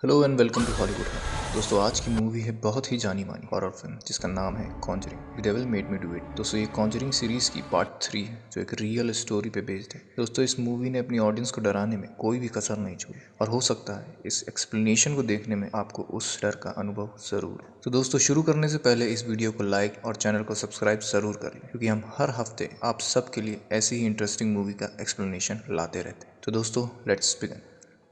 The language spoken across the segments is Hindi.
Hello and welcome to Hollywood है। दोस्तों आज की मूवी है बहुत ही जानी मानी हॉरर फिल्म जिसका नाम है Conjuring the devil made me do it. दोस्तों ये कॉन्जरिंग सीरीज की पार्ट 3 है जो एक रियल स्टोरी पे बेस्ड है। दोस्तों इस मूवी ने अपनी ऑडियंस को डराने में कोई भी कसर नहीं छोड़ी और हो सकता है इस एक्सप्लेनेशन को देखने में आपको उस डर का अनुभव जरूर हो। तो दोस्तों शुरू करने से पहले इस वीडियो को लाइक और चैनल को सब्सक्राइब जरूर कर लें क्योंकि हम हर हफ्ते आप सबके लिए ऐसी ही इंटरेस्टिंग मूवी का एक्सप्लेनेशन लाते रहते हैं। तो दोस्तों लेट्स बिगिन।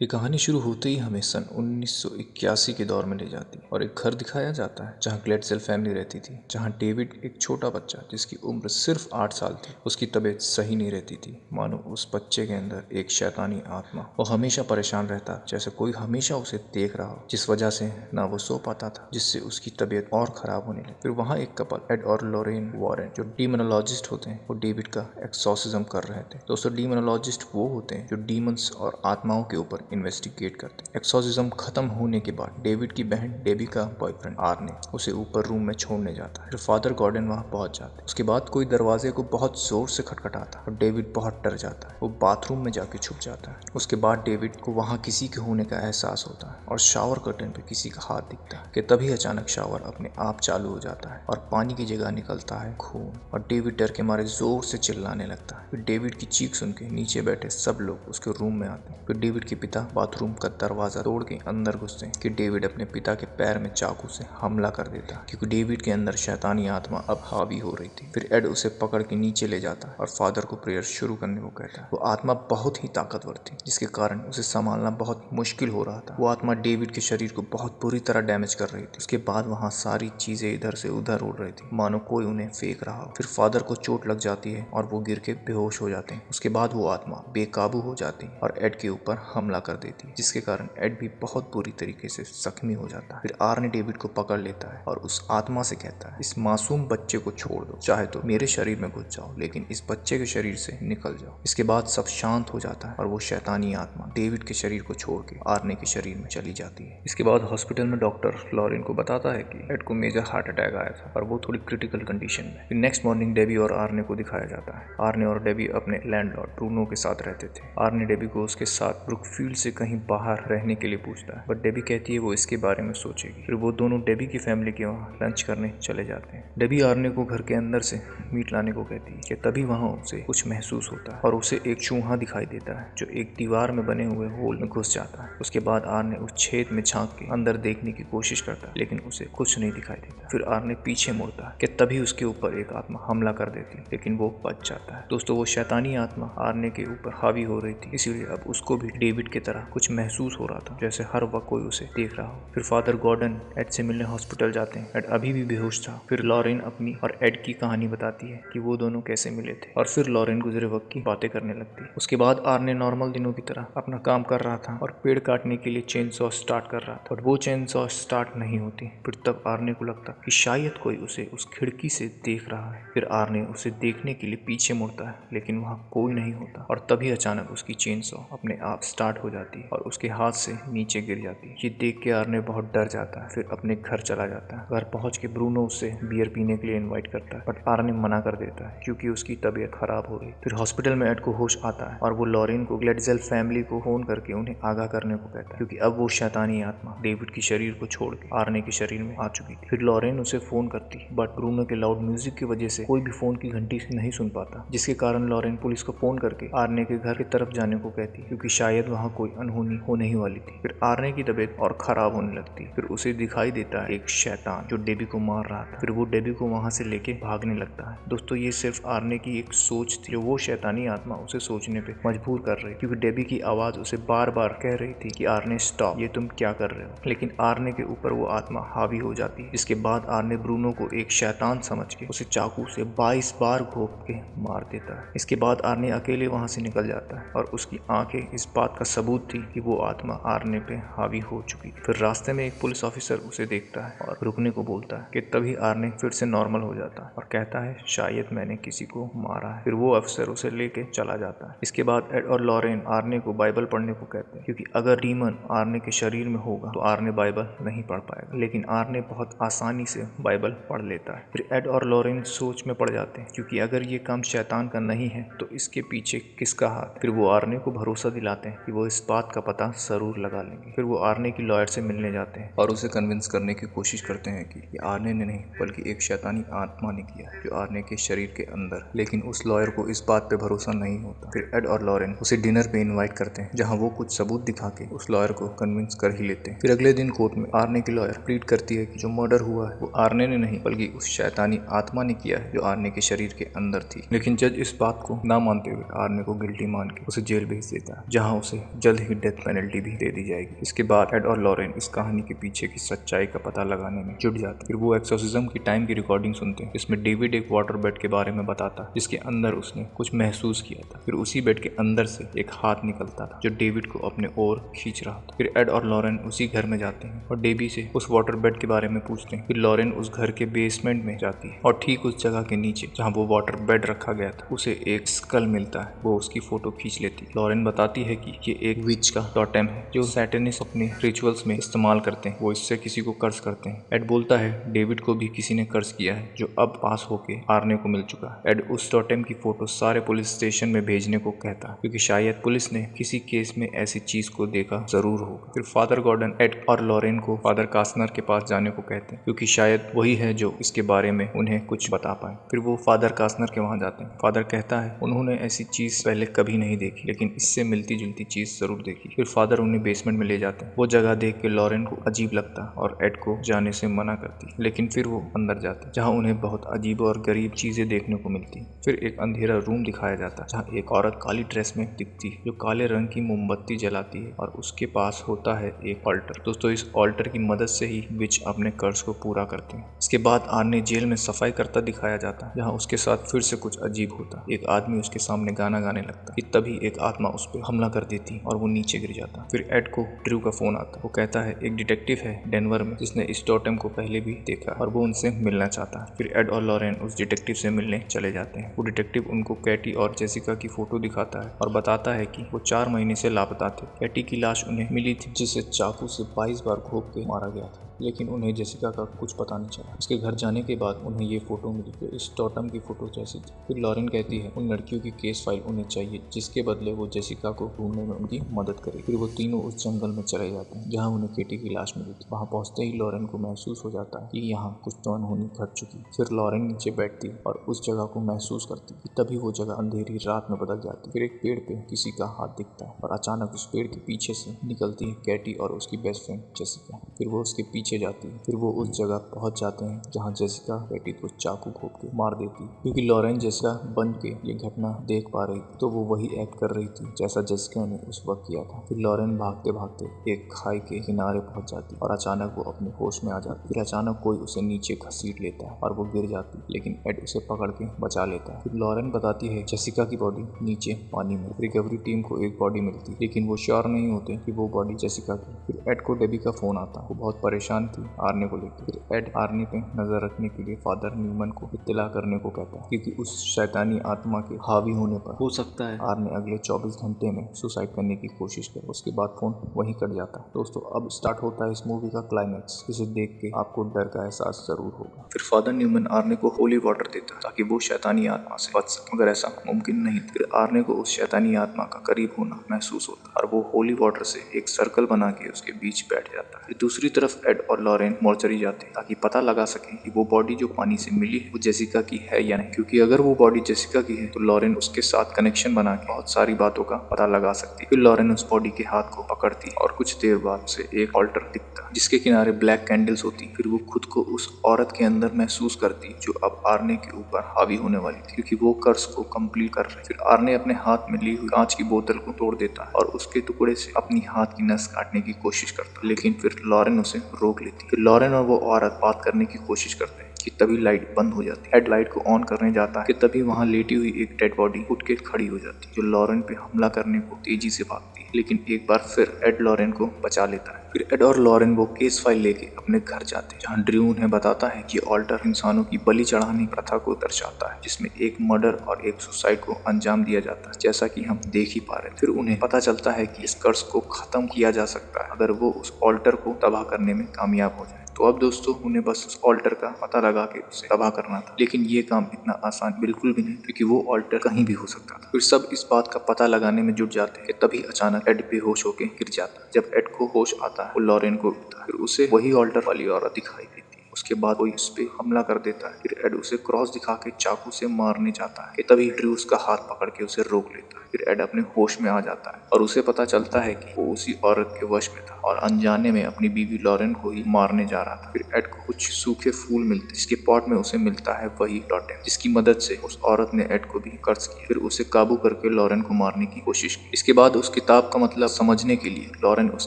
ये कहानी शुरू होते ही हमें सन 1981 के दौर में ले जाती है और एक घर दिखाया जाता है जहाँ ग्लेडसेल फैमिली रहती थी, जहाँ डेविड एक छोटा बच्चा जिसकी उम्र सिर्फ 8 साल थी, उसकी तबीयत सही नहीं रहती थी। मानो उस बच्चे के अंदर एक शैतानी आत्मा वो हमेशा परेशान रहता, जैसे कोई हमेशा उसे देख रहा हो, जिस वजह से ना वो सो पाता था, जिससे उसकी तबीयत और खराब होने लगी। फिर वहाँ एक कपल एड और लॉरेन वॉरेन जो डीमोनोलॉजिस्ट होते हैं वो डेविड का एक्सॉर्सिज्म कर रहे थे। दोस्तों डीमोनोलॉजिस्ट वो होते हैं जो डीमंस और आत्माओं के ऊपर इन्वेस्टिगेट करते हैं। एक्सॉर्सिज्म खत्म होने के बाद डेविड की बहन डेबी का बॉयफ्रेंड आर्ने उसे ऊपर रूम में छोड़ने जाता है। फिर फादर गॉर्डन वहां पहुंच जाते हैं। उसके बाद कोई दरवाजे को बहुत जोर से खटखटाता है और डेविड बहुत डर जाता है। वो बाथरूम में जाके छुप जाता है। उसके बाद डेविड को वहां किसी के होने का एहसास होता है और शावर कर्टन पे किसी का हाथ दिखता है कि तभी अचानक शावर अपने आप चालू हो जाता है और पानी की जगह निकलता है खून और डेविड डर के मारे जोर से चिल्लाने लगता है। फिर डेविड की चीख सुन के नीचे बैठे सब लोग उसके रूम में आते हैं। फिर डेविड के पिता बाथरूम का दरवाजा तोड़ के अंदर घुसते हैं कि डेविड अपने पिता के पैर में चाकू से हमला कर देता क्योंकि डेविड के अंदर शैतानी आत्मा अब हावी हो रही थी। फिर एड उसे पकड़ के नीचे ले जाता है और फादर को प्रेयर शुरू करने को कहता है। वो आत्मा बहुत ही ताकतवर थी जिसके कारण उसे संभालना बहुत मुश्किल हो रहा था। वो आत्मा डेविड के शरीर को बहुत बुरी तरह डैमेज कर रही थी। उसके बाद वहाँ सारी चीजें इधर से उधर उड़ रही थी मानो कोई उन्हें फेंक रहा हो। फिर फादर को चोट लग जाती है और वो गिर के बेहोश हो जाते हैं। उसके बाद वो आत्मा बेकाबू हो जाती है और एड के ऊपर हमला कर देती है जिसके कारण एड भी बहुत बुरी तरीके से जख्मी हो जाता है। फिर आर ने डेविड को पकड़ लेता है और उस आत्मा से कहता है इस मासूम बच्चे को छोड़ दो, चाहे तो मेरे शरीर में घुस जाओ लेकिन इस बच्चे के शरीर से निकल जाओ। इसके बाद सब शांत हो जाता है और वो शैतानी आत्मा डेविड के शरीर को छोड़ के आर्ने के शरीर में चली जाती है। इसके बाद हॉस्पिटल में डॉक्टर लॉरेन को बताता है कि एड को मेजर हार्ट अटैक आया था और वो थोड़ी क्रिटिकल कंडीशन में। फिर नेक्स्ट मॉर्निंग डेबी और आर्ने को दिखाया जाता है। आर्ने और डेबी अपने लैंडलॉर्ड ब्रूनो के साथ रहते थे। आर्ने डेबी को उसके साथ ब्रुकफील्ड से कहीं बाहर रहने के लिए पूछता है बट डेबी कहती है वो इसके बारे में सोचेगी। फिर वो दोनों डेबी की फैमिली के वहाँ लंच करने चले जाते हैं। डेबी आर्ने को घर के अंदर से मीट लाने को कहती है कि तभी वहाँ उसे कुछ महसूस होता है और उसे एक चूहा दिखाई देता है जो एक दीवार में बने हुए होल में घुस जाता है। उसके बाद आर्ने उस छेद में झांक के अंदर देखने की कोशिश करता है लेकिन उसे कुछ नहीं दिखाई देता। फिर आर्ने पीछे मुड़ता है कि तभी उसके ऊपर एक आत्मा हमला कर देती है लेकिन वो बच जाता है। दोस्तों वो शैतानी आत्मा आर्ने के ऊपर हावी हो रही थी इसीलिए अब उसको भी डेविड की तरह कुछ महसूस हो रहा था जैसे हर वक्त कोई उसे देख रहा हो। फिर फादर गॉर्डन एड से मिलने हॉस्पिटल जाते हैं। एड अभी भी बेहोश था। फिर लॉरेन अपनी और एड की कहानी बताती है कि वो दोनों कैसे मिले थे और फिर लॉरेन गुजरे वक्त की बातें करने लगती है। उसके बाद आर्ने नॉर्मल दिनों की तरह अपना काम कर रहा था और पेड़ काटने के लिए चेन सॉ स्टार्ट कर रहा था और वो चेन सॉ स्टार्ट नहीं होती। फिर तब आर्ने को लगता कि शायद कोई उसे उस खिड़की से देख रहा है। फिर आर्ने उसे देखने के लिए पीछे मुड़ता है लेकिन वहाँ कोई नहीं होता और तभी अचानक उसकी चेन सॉ अपने आप स्टार्ट हो जाती है और उसके हाथ से नीचे गिर जाती है। ये देख के आर्ने बहुत डर जाता है। फिर अपने घर चला जाता है। घर पहुंच के ब्रूनो उसे बियर पीने के लिए इनवाइट करता है बट आर्ने मना कर देता है क्योंकि उसकी तबीयत खराब हो रही। फिर हॉस्पिटल में एड को होश आता है और वो लॉरेन को ग्लेडसेल फैमिली को फोन करके उन्हें आगाह करने को कहता है क्योंकि अब वो शैतानी आत्मा डेविड की शरीर को छोड़ के आर्ने के शरीर में आ चुकी थी। फिर लॉरेन उसे फोन करती है बट ब्रूनो के लाउड म्यूजिक की वजह से कोई भी फोन की घंटी नहीं सुन पाता जिसके कारण लॉरेन पुलिस को फोन करके आर्ने के घर की तरफ जाने को कहती क्योंकि शायद वहाँ कोई अनहोनी होने ही वाली थी। फिर आर्ने की तबीयत और खराब होने लगती। फिर उसे दिखाई देता है एक शैतान जो डेबी को मार रहा था। फिर वो डेबी को वहाँ से लेके भागने लगता है। दोस्तों ये सिर्फ आर्ने की एक सोच थी जो वो शैतानी आत्मा उसे सोचने पे मजबूर कर रही क्योंकि डेबी की आवाज उसे बार बार कह रही थी कि आर्ने स्टॉप, ये तुम क्या कर रहे हो। लेकिन आर्ने के ऊपर वो आत्मा हावी हो जाती है। इसके बाद आर्ने ब्रूनो को एक शैतान समझ के उसे चाकू से 22 बार घोंप के मार देता है। इसके बाद आर्ने अकेले वहां से निकल जाता है और उसकी आंखें इस बात का सबूत थी कि वो आत्मा आर्ने पे हावी हो चुकी। फिर रास्ते में एक पुलिस ऑफिसर उसे देखता है और रुकने को बोलता है कि तभी आर्ने फिर से नॉर्मल हो जाता है और कहता है शायद मैंने किसी को मारा है। फिर वो अफसर उसे लेके चला जाता है। इसके बाद एड और लॉरेन आर्ने को बाइबल पढ़ने को कहते हैं क्योंकि अगर डीमन आर्ने के शरीर में होगा तो आर्ने बाइबल नहीं पढ़ पाएगा लेकिन आर्ने बहुत आसानी से बाइबल पढ़ लेता है। फिर एड और लॉरेन सोच में पड़ जाते हैं क्योंकि अगर ये काम शैतान का नहीं है तो इसके पीछे किसका हाथ। फिर वो आर्ने को भरोसा दिलाते हैं कि वो इस बात का पता जरूर लगा लेंगे। फिर वो आर्ने की लॉयर से मिलने जाते हैं और उसे कन्विंस करने की कोशिश करते हैं कि ये आर्ने ने नहीं बल्कि एक शैतानी आत्मा ने किया जो आर्ने के शरीर के अंदर। लेकिन उस लॉयर को इस बात पे भरोसा नहीं होता। फिर एड और लॉरेन उसे डिनर पे इनवाइट करते हैं जहाँ वो कुछ सबूत दिखा के उस लॉयर को कन्विंस कर ही लेते हैं। फिर अगले दिन कोर्ट में आर्ने की लॉयर प्लीड करती है कि जो मर्डर हुआ है वो आर्ने ने नहीं बल्कि उस शैतानी आत्मा ने किया है जो आर्ने के शरीर के अंदर थी। लेकिन जज इस बात को ना मानते हुए आर्ने को गिल्टी मान के उसे जेल भेज देता है जहाँ उसे जल्द ही डेथ पेनल्टी भी दे दी जाएगी। इसके बाद एड और लॉरेन इस कहानी के पीछे की सच्चाई का पता लगाने में जुट जाते। फिर वो एक्सोर्सिज्म की टाइम की रिकॉर्डिंग सुनते हैं जिसमें डेविड एक वाटर बेड के बारे में बताता जिसके अंदर उसने कुछ महसूस किया था। फिर उसी बेड के अंदर से एक हाथ निकलता था जो डेविड को अपने ओर खींच रहा था। फिर एड और लॉरेन उसी घर में जाते हैं और डेबी से उस वाटर बेड के बारे में पूछते हैं। फिर लॉरेन उस घर के बेसमेंट में जाती है और ठीक उस जगह के नीचे जहाँ वो वाटर बेड रखा गया था उसे एक स्कल मिलता है। वो उसकी फोटो खींच लेती है। लॉरेन बताती है कि ये एक विच का टोटेम है जो सैटेनिस्ट अपने रिचुअल्स में इस्तेमाल करते हैं। वो इससे किसी को कर्ज करते हैं। एड बोलता है डेविड को भी किसी ने कर्ज किया है जो अब पास होके आर्ने को मिल चुका है। एड उस टोटेम की फोटो सारे पुलिस स्टेशन में भेजने को कहता है क्योंकि शायद पुलिस ने किसी केस में ऐसी चीज को देखा जरूर होगा। फिर फादर गॉर्डन एड और लॉरेन को फादर कास्नर के पास जाने को कहते हैं क्योंकि शायद वही है जो इसके बारे में उन्हें कुछ बता पाए। फिर वो फादर कास्नर के वहां जाते हैं। फादर कहता है उन्होंने ऐसी चीज पहले कभी नहीं देखी लेकिन इससे मिलती जुलती चीज जरूर देखी। फिर फादर उन्हें बेसमेंट में ले जाते हैं। वो जगह देख के लॉरेन को अजीब लगता और एड को जाने से मना करती लेकिन फिर वो अंदर जाते जहाँ उन्हें बहुत अजीब और गरीब चीजें देखने को मिलती। फिर एक अंधेरा रूम दिखाया जाता जहाँ एक औरत काली ड्रेस में दिखती है जो काले रंग की मोमबत्ती जलाती है और उसके पास होता है एक ऑल्टर। दोस्तों इस ऑल्टर की मदद से ही विच अपने कर्ज को पूरा करते हैं। इसके बाद आर्ने जेल में सफाई करता दिखाया जाता है जहाँ उसके साथ फिर से कुछ अजीब होता। एक आदमी उसके सामने गाना गाने लगता कि तभी एक आत्मा उस पर हमला कर देती और वो नीचे गिर जाता। फिर एड को ड्रू का फोन आता। वो कहता है एक डिटेक्टिव है डेनवर में जिसने इस टोटेम को पहले भी देखा और वो उनसे मिलना चाहता है। फिर एड और लॉरेन उस डिटेक्टिव से मिलने चले जाते हैं। वो डिटेक्टिव उनको कैटी और जेसिका की फोटो दिखाता है और बताता है कि वो 4 महीने से लापता थे। कैटी की लाश उन्हें मिली थी जिसे चाकू से 22 बार घोंप के मारा गया था लेकिन उन्हें जेसिका का कुछ पता नहीं चला। उसके घर जाने के बाद उन्हें ये फोटो मिली जो इस टोटेम की फोटो जैसी थी। फिर लॉरेन कहती है उन लड़कियों की केस फाइल उन्हें चाहिए जिसके बदले वो जेसिका को ढूंढने में उनकी मदद करे। फिर वो तीनों उस जंगल में चले जाते हैं जहाँ उन्हें केटी की लाश मिली थी। वहाँ पहुंचते ही लॉरेन को महसूस हो जाता है कि यहाँ कुछ तो अनहोनी घट चुकी। फिर लॉरेन नीचे बैठती और उस जगह को महसूस करती कि तभी वो जगह अंधेरी रात में बदल जाती। फिर एक पेड़ पे किसी का हाथ दिखता है और अचानक उस पेड़ के पीछे से निकलती है कैटी और उसकी बेस्ट फ्रेंड जेसिका। फिर वो उसके पीछे जाती है। फिर वो उस जगह पहुंच जाते हैं जहां जेसिका कैटी को चाकू घोंप के मार देती क्योंकि लॉरेन जेसिका बन के ये घटना देख पा रही थी तो वो वही एक्ट कर रही थी जैसा जेसिका ने उस वक्त किया था। फिर लॉरेन भागते भागते एक खाई के किनारे पहुंच जाती और अचानक वो अपने होश में आ जाती। फिर अचानक कोई उसे नीचे घसीट लेता है और वो गिर जाती लेकिन एड उसे पकड़ के बचा लेता है। फिर लॉरेन बताती है जेसिका की बॉडी नीचे पानी में। रिकवरी टीम को एक बॉडी मिलती लेकिन वो श्योर नहीं होते कि वो बॉडी जेसिका की। फिर एड को डेबी का फोन आता। वो बहुत परेशान थी आर्ने को लेकर। फिर एड आर्ने पे नजर रखने के लिए फादर न्यूमन को इत्तला करने को कहता है क्योंकि उस शैतानी आत्मा के हावी होने पर हो सकता है आर्ने अगले 24 घंटे में सुसाइड करने की कोशिश करे। उसके बाद फोन वहीं कट जाता है। दोस्तों अब स्टार्ट होता है इस मूवी का क्लाइमैक्स जिसे देख के आपको डर का एहसास जरूर होगा। फिर फादर न्यूमन आर्ने को होली वाटर देता ताकि वो शैतानी आत्मा से बच सके मगर ऐसा मुमकिन नहीं। फिर आर्ने को उस शैतानी आत्मा का करीब होना महसूस होता और वो होली वाटर से एक सर्कल बना के उसके बीच बैठ जाता है। दूसरी तरफ एड और लॉरेन मोर्चरी जाते ताकि पता लगा सके कि वो बॉडी जो पानी से मिली है वो जेसिका की है या नहीं क्योंकि अगर वो बॉडी जेसिका की है तो लॉरेन उसके साथ कनेक्शन बना के बहुत सारी बातों का पता लगा सकती। फिर लॉरेन उस बॉडी के हाथ को पकड़ती और कुछ देर बाद उसे एक ऑल्टर दिखता जिसके किनारे ब्लैक कैंडल्स होती। फिर वो खुद को उस औरत के अंदर महसूस करती जो अब आर्ने के ऊपर हावी होने वाली थी क्योंकि वो कर्ज को कंप्लीट कर रहे। फिर आर्ने अपने हाथ में ली हुई कांच की बोतल को तोड़ देता और उसके टुकड़े से अपनी हाथ की नस काटने की कोशिश करता लेकिन फिर लॉरेन उसे रोक लेती। फिर लॉरेन और वो औरत बात करने की कोशिश करते हैं कि तभी लाइट बंद हो जाती है। एड लाइट को ऑन करने जाता है कि तभी वहां लेटी हुई एक डेड बॉडी उठ के खड़ी हो जाती है जो लॉरेन पे हमला करने को तेजी से भागती है लेकिन एक बार फिर एड लॉरेन को बचा लेता है। फिर एड और लॉरेन वो केस फाइल लेके अपने घर जाते हैं जहाँ ड्रू उन्हें बताता है कि ऑल्टर इंसानों की बलि चढ़ाने प्रथा को दर्शाता है जिसमें एक मर्डर और एक सुसाइड को अंजाम दिया जाता है जैसा कि हम देख ही पा रहे हैं। फिर उन्हें पता चलता है कि इस कर्ज को खत्म किया जा सकता है अगर वो उस ऑल्टर को तबाह करने में कामयाब हो जाए। तो अब दोस्तों उन्हें बस उस ऑल्टर का पता लगा के उसे तबाह करना था। लेकिन ये काम इतना आसान बिल्कुल भी नहीं, क्योंकि वो ऑल्टर कहीं भी हो सकता था। फिर सब इस बात का पता लगाने में जुट जाते हैं। तभी अचानक एड बेहोश होकर गिर जाता है। जब एड को होश आता है वो लॉरेन को उठता है। फिर उसे वही ऑल्टर वाली औरत दिखाई देती है। उसके बाद कोई उस पे हमला कर देता है। फिर एड उसे क्रॉस दिखा के चाकू से मारने जाता है कि तभी ड्रू उसका हाथ पकड़ के उसे रोक लेता है। फिर एड अपने होश में आ जाता है और उसे पता चलता है कि वो उसी औरत के वश में था और अनजाने में अपनी बीवी लॉरेन को ही मारने जा रहा था। फिर एड को कुछ सूखे फूल मिलते हैं, जिसके पॉट में उसे मिलता है वही टोटेम, जिसकी मदद से उस औरत ने एड को भी कर्ज किया। फिर उसे काबू करके लॉरेन को मारने की कोशिश की। इसके बाद उस किताब का मतलब समझने के लिए लॉरेन उस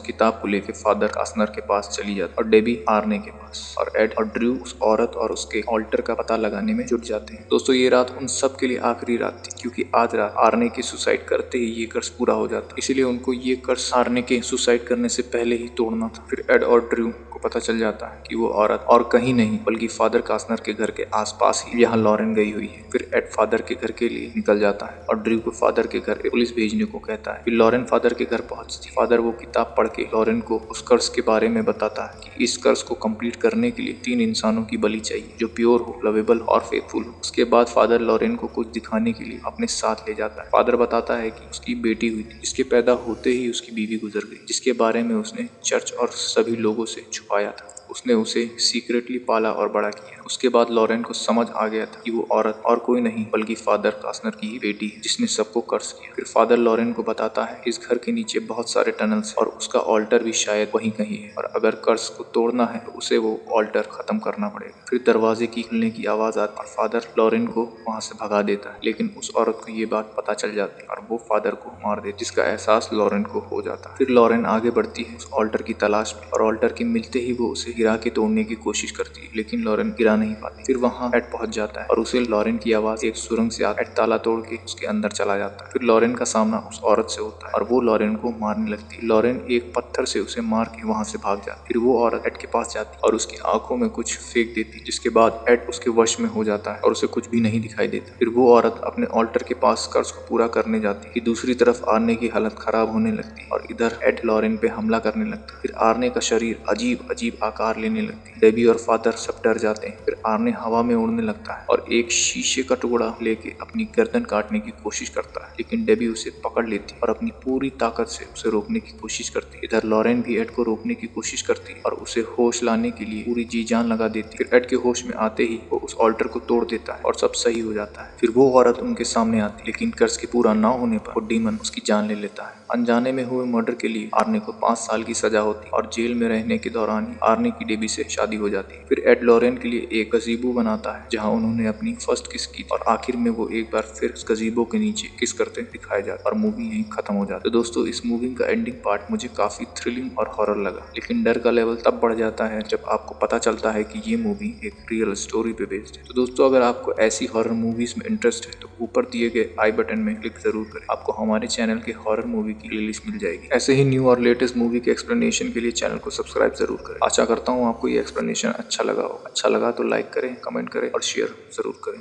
किताब को लेकर फादर कास्नर के पास चली जाती और डेबी आर्ने के पास, और एड और ड्रू उस औरत और उसके ऑल्टर का पता लगाने में जुट जाते हैं। दोस्तों ये रात उन सब के लिए आखिरी रात थी, क्योंकि आज रात आर्ने की सुसाइड करते ही ये कर्ज पूरा हो जाता, इसलिए उनको ये कर्ज आर्ने के सुसाइड करने से पहले ही तोड़ना था। फिर एड और ड्रू को पता चल जाता है कि वो औरत और कहीं नहीं बल्कि फादर कास्नर के घर के आसपास ही यहाँ लॉरेन गई हुई है। फिर एड फादर के घर के लिए निकल जाता है और ड्रू को फादर के घर पुलिस भेजने को कहता है। फिर लॉरेन फादर के घर पहुंचती। फादर वो किताब पढ़ के लॉरेन को उस कर्ज के बारे में बताता है कि इस कर्ज को कंप्लीट करने के लिए 3 इंसानों की बलि चाहिए, जो प्योर हो, लवेबल और फेथफुल हो। उसके बाद फादर लॉरेन को कुछ दिखाने के लिए अपने साथ ले जाता है। फादर बताता है कि उसकी बेटी हुई थी, जिसके पैदा होते ही उसकी बीवी गुजर गई, जिसके बारे में उसने चर्च और सभी लोगों से छुपाया था। उसने उसे सीक्रेटली पाला और बड़ा किया। उसके बाद लॉरेन को समझ आ गया था कि वो औरत और कोई नहीं बल्कि फादर कास्नर की ही बेटी है, जिसने सबको कर्ज किया। फिर फादर लॉरेन को बताता है इस घर के नीचे बहुत सारे टनल्स और उसका ऑल्टर भी शायद वहीं कहीं है, और अगर कर्ज को तोड़ना है तो उसे वो ऑल्टर खत्म करना पड़ेगा। फिर दरवाजे की खुलने की आवाज आती है। फादर लॉरेन को वहाँ से भगा देता है, लेकिन उस औरत को ये बात पता चल जाती है और वो फादर को मार देती, जिसका एहसास लॉरेन को हो जाता है। फिर लॉरेन आगे बढ़ती है उस ऑल्टर की तलाश में, और ऑल्टर के मिलते ही वो उसे गिरा के तोड़ने की कोशिश करती है, लेकिन लॉरेन गिरा नहीं पाती। फिर वहाँ एड पहुंच जाता है और उसे लॉरेन की आवाज एक सुरंग से आती है। एड ताला तोड़ के उसके अंदर चला जाता है। फिर लॉरेन का सामना उस औरत से होता है और वो लॉरेन को मारने लगती है। लॉरेन एक पत्थर से उसे मार के वहाँ से भाग जाती है। फिर वो औरत एड के पास जाती है और उसकी आंखों में कुछ फेंक देती है, जिसके बाद एड उसके वश में हो जाता है और उसे कुछ भी नहीं दिखाई देता। फिर वो औरत अपने ऑल्टर के पास कर्ज को पूरा करने जाती है। दूसरी तरफ आर्ने की हालत खराब होने लगती है और इधर एड लॉरेन पे हमला करने लगता है। फिर आर्ने का शरीर अजीब अजीब आकार लेने लगती है। डेबी और फादर सब डर जाते हैं। फिर आर्ने हवा में उड़ने लगता है और एक शीशे का टुकड़ा लेके अपनी गर्दन काटने की कोशिश करता है, लेकिन डेबी उसे पकड़ लेती है और अपनी पूरी ताकत से उसे रोकने की कोशिश करती है। इधर लॉरेन भी एड को रोकने की कोशिश करती है और उसे होश लाने के लिए पूरी जी जान लगा देती है। फिर एड के होश में आते ही वो उस ऑल्टर को तोड़ देता है और सब सही हो जाता है। फिर वो औरत उनके सामने आती है, लेकिन कर्ज के पूरा ना होने पर वो डीमन उसकी जान ले लेता है। अनजाने में हुए मर्डर के लिए आर्ने को 5 साल की सजा होती है और जेल में रहने के दौरान ही आर्ने की डेबी से शादी हो जाती है। फिर एड लॉरेन के लिए एक गजीबो बनाता है जहां उन्होंने अपनी फर्स्ट किस की, और आखिर में वो एक बार फिर उस गजीबो के नीचे किस करते दिखाए जाते और मूवी यहीं खत्म हो जाती है। तो दोस्तों इस मूवी का एंडिंग पार्ट मुझे काफी थ्रिलिंग और हॉरर लगा, लेकिन डर का लेवल तब बढ़ जाता है जब आपको पता चलता है कि ये मूवी एक रियल स्टोरी पे बेस्ड है। तो दोस्तों अगर आपको ऐसी हॉरर मूवीज में इंटरेस्ट है तो ऊपर दिए गए आई बटन में क्लिक जरूर करें। आपको हमारे चैनल के हॉरर मूवी की प्लेलिस्ट मिल जाएगी। ऐसे ही न्यू और लेटेस्ट मूवी के एक्सप्लेनेशन के लिए चैनल को सब्सक्राइब जरूर करें। आशा करता हूँ आपको ये एक्सप्लेनेशन अच्छा लगा हो। अच्छा लगा तो लाइक करें, कमेंट करें और शेयर जरूर करें।